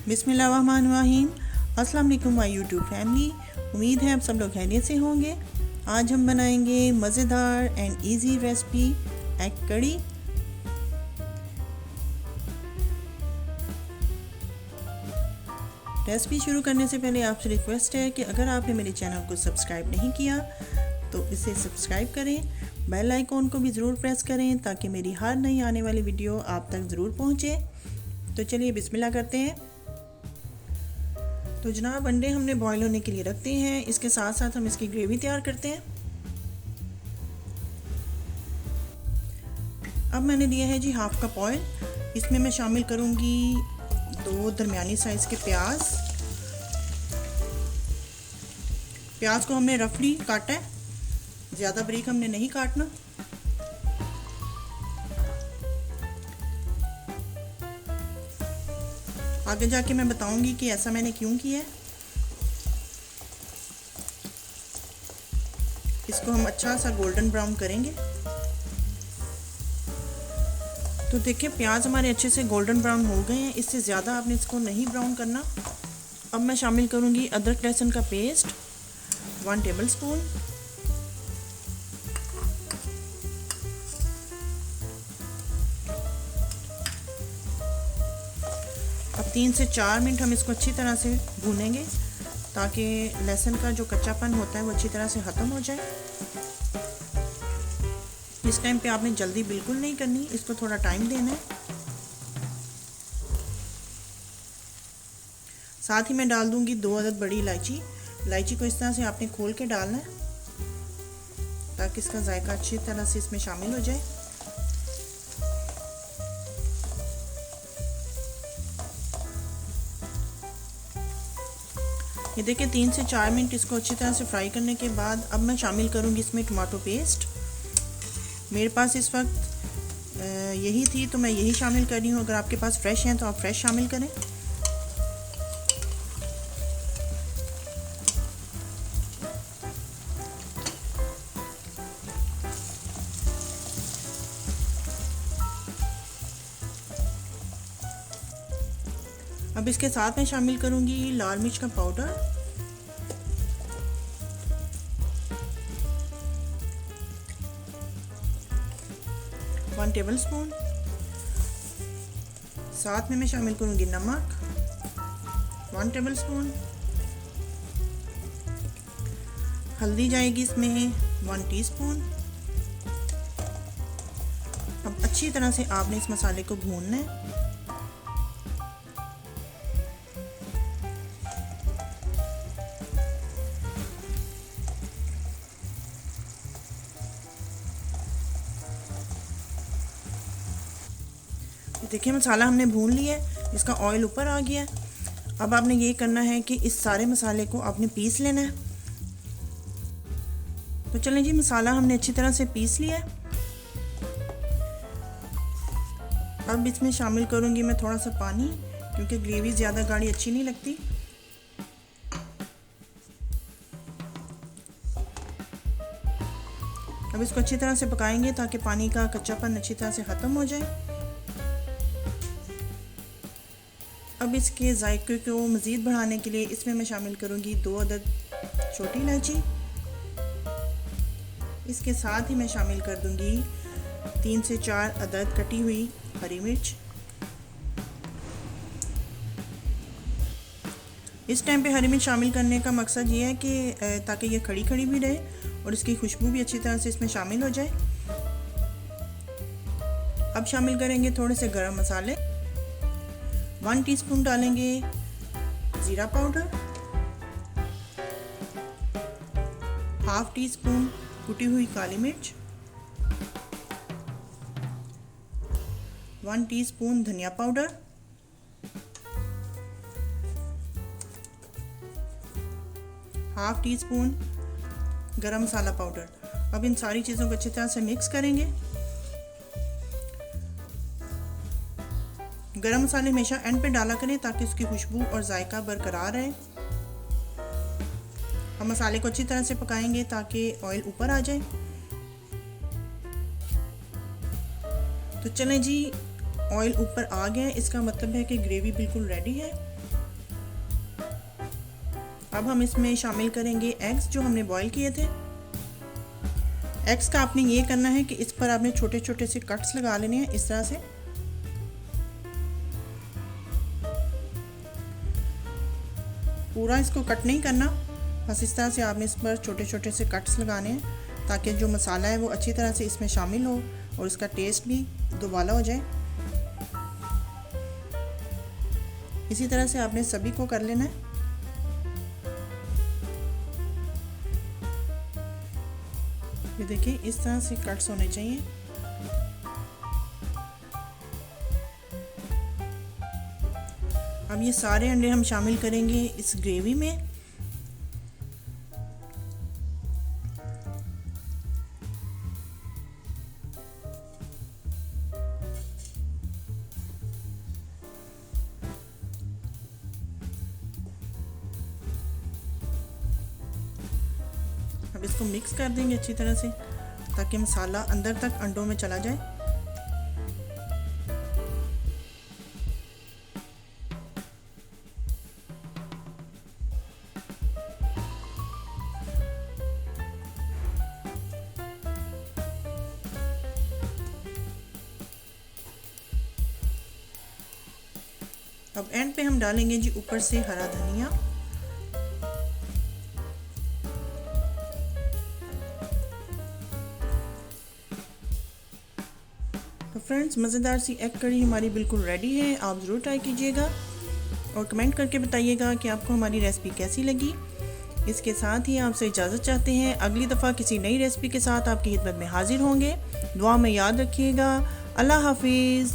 बिस्मिल्लाहिर्रहमानिर्रहीम। अस्सलाम वालेकुम माय यूट्यूब फैमिली। उम्मीद है आप सब लोग खैरियत से होंगे। आज हम बनाएंगे मज़ेदार एंड इजी रेसिपी एग कड़ी। रेसिपी शुरू करने से पहले आपसे रिक्वेस्ट है कि अगर आपने मेरे चैनल को सब्सक्राइब नहीं किया तो इसे सब्सक्राइब करें, बेल आइकॉन को भी ज़रूर प्रेस करें ताकि मेरी हर नई आने वाली वीडियो आप तक ज़रूर पहुँचे। तो चलिए बिस्मिल्लाह करते हैं। तो जनाब अंडे हमने बॉईल होने के लिए रखते हैं, इसके साथ साथ हम इसकी ग्रेवी तैयार करते हैं। अब मैंने लिया है जी हाफ कप ऑयल। इसमें मैं शामिल करूंगी 2 दरमियानी साइज़ के प्याज को हमने रफली काटा है, ज़्यादा बारीक हमने नहीं काटना। आगे जाके मैं बताऊंगी कि ऐसा मैंने क्यों किया है। इसको हम अच्छा सा गोल्डन ब्राउन करेंगे। तो देखिए प्याज हमारे अच्छे से गोल्डन ब्राउन हो गए हैं, इससे ज़्यादा आपने इसको नहीं ब्राउन करना। अब मैं शामिल करूंगी अदरक लहसुन का पेस्ट 1 टेबल स्पून। अब 3 से 4 मिनट हम इसको अच्छी तरह से भूनेंगे ताकि लहसुन का जो कच्चापन होता है वो अच्छी तरह से ख़त्म हो जाए। इस टाइम पे आपने जल्दी बिल्कुल नहीं करनी, इसको थोड़ा टाइम देना है। साथ ही मैं डाल दूंगी 2 अदद बड़ी इलायची। इलायची को इस तरह से आपने खोल के डालना है ताकि इसका जायका अच्छी तरह से इसमें शामिल हो जाए। ये देखिए 3 से 4 मिनट इसको अच्छी तरह से फ्राई करने के बाद अब मैं शामिल करूंगी इसमें टमाटो पेस्ट। मेरे पास इस वक्त यही थी तो मैं यही शामिल कर रही हूँ। अगर आपके पास फ्रेश हैं तो आप फ्रेश शामिल करें। अब इसके साथ मैं शामिल करूंगी लाल मिर्च का पाउडर, वन टेबल स्पून। साथ में मैं शामिल करूंगी नमक 1 टेबल स्पून। हल्दी जाएगी इसमें 1 टीस्पून। अब अच्छी तरह से आपने इस मसाले को भूनना है। देखिए मसाला हमने भून लिया है, इसका ऑयल ऊपर आ गया है। अब आपने ये करना है कि इस सारे मसाले को आपने पीस लेना है। तो चलें जी, मसाला हमने अच्छी तरह से पीस लिया है। अब इसमें शामिल करूंगी मैं थोड़ा सा पानी, क्योंकि ग्रेवी ज़्यादा गाढ़ी अच्छी नहीं लगती। अब इसको अच्छी तरह से पकाएंगे ताकि पानी का कच्चापन अच्छी तरह से ख़त्म हो जाए। अब इसके जायके को मज़ीद बढ़ाने के लिए इसमें मैं शामिल करूंगी 2 अदद छोटी इलायची। इसके साथ ही मैं शामिल कर दूंगी 3 से 4 अदद कटी हुई हरी मिर्च। इस टाइम पे हरी मिर्च शामिल करने का मकसद ये है कि ताकि ये खड़ी खड़ी भी रहे और इसकी खुशबू भी अच्छी तरह से इसमें शामिल हो जाए। अब शामिल करेंगे थोड़े से गरम मसाले। 1 टीस्पून डालेंगे ज़ीरा पाउडर, हाफ टी स्पून कुटी हुई काली मिर्च, 1 टीस्पून धनिया पाउडर, हाफ टी स्पून गरम मसाला पाउडर। अब इन सारी चीज़ों को अच्छी तरह से मिक्स करेंगे। गरम मसाले हमेशा एंड पे डाला करें ताकि उसकी खुशबू और जायका बरकरार रहे। हम मसाले को अच्छी तरह से पकाएंगे ताकि ऑयल ऊपर आ जाए। तो चलें जी, ऑयल ऊपर आ गया है, इसका मतलब है कि ग्रेवी बिल्कुल रेडी है। अब हम इसमें शामिल करेंगे एग्स जो हमने बॉईल किए थे। एग्स का आपने ये करना है कि इस पर आपने छोटे छोटे से कट्स लगा लेने हैं इस तरह से। पूरा इसको कट नहीं करना, बस इस तरह से आपने इस पर छोटे छोटे से कट्स लगाने हैं ताकि जो मसाला है वो अच्छी तरह से इसमें शामिल हो और इसका टेस्ट भी दोबाला हो जाए। इसी तरह से आपने सभी को कर लेना है। ये देखिए इस तरह से कट्स होने चाहिए। अब ये सारे अंडे हम शामिल करेंगे इस ग्रेवी में। अब इसको मिक्स कर देंगे अच्छी तरह से ताकि मसाला अंदर तक अंडों में चला जाए। अब एंड पे हम डालेंगे जी ऊपर से हरा धनिया। तो फ्रेंड्स, मज़ेदार सी एग कड़ी हमारी बिल्कुल रेडी है। आप ज़रूर ट्राई कीजिएगा और कमेंट करके बताइएगा कि आपको हमारी रेसिपी कैसी लगी। इसके साथ ही आपसे इजाज़त चाहते हैं। अगली दफ़ा किसी नई रेसिपी के साथ आपकी खिदमत में हाजिर होंगे। दुआ में याद रखिएगा। अल्लाह हाफिज़।